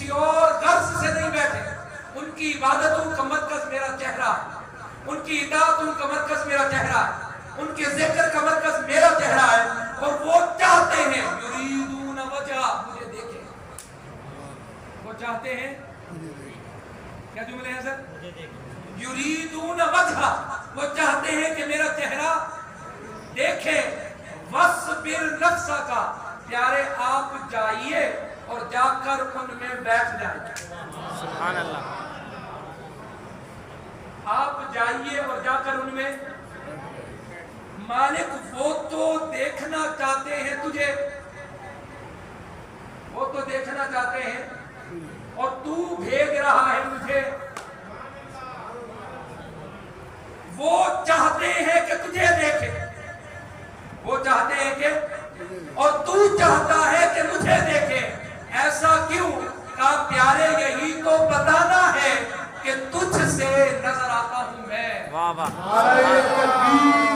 کسی اور غرض سے نہیں بیٹھے. ان کی عبادتوں کا مرکز میرا چہرہ ہے, ان کی اطاعتوں کا مرکز میرا چہرہ ہے, ان کے ذکر کا مرکز میرا چہرہ ہے, اور وہ چاہتے ہیں یریدون وجہ, مجھے دیکھیں. وہ چاہتے ہیں, کیا جملے ہیں سر؟ یریدون وجہ, وہ چاہتے ہیں کہ میرا چہرہ دیکھیں. وَاصْبِرْ نَفْسَكَ, پیارے آپ جائیے اور جا کر ان میں بیٹھ جائیے. سبحان اللہ. آپ جائیے اور جا کر ان میں. مالک وہ تو دیکھنا چاہتے ہیں تجھے, وہ تو دیکھنا چاہتے ہیں, اور تو بھیج رہا ہے مجھے. وہ چاہتے ہیں کہ تجھے دیکھے, وہ چاہتے ہیں کہ, اور تو چاہتا ہے کہ مجھے دیکھے. ایسا کیوں؟ کہا پیارے یہی تو بتانا ہے کہ تجھ سے نظر آتا ہوں میں. واہ واہ.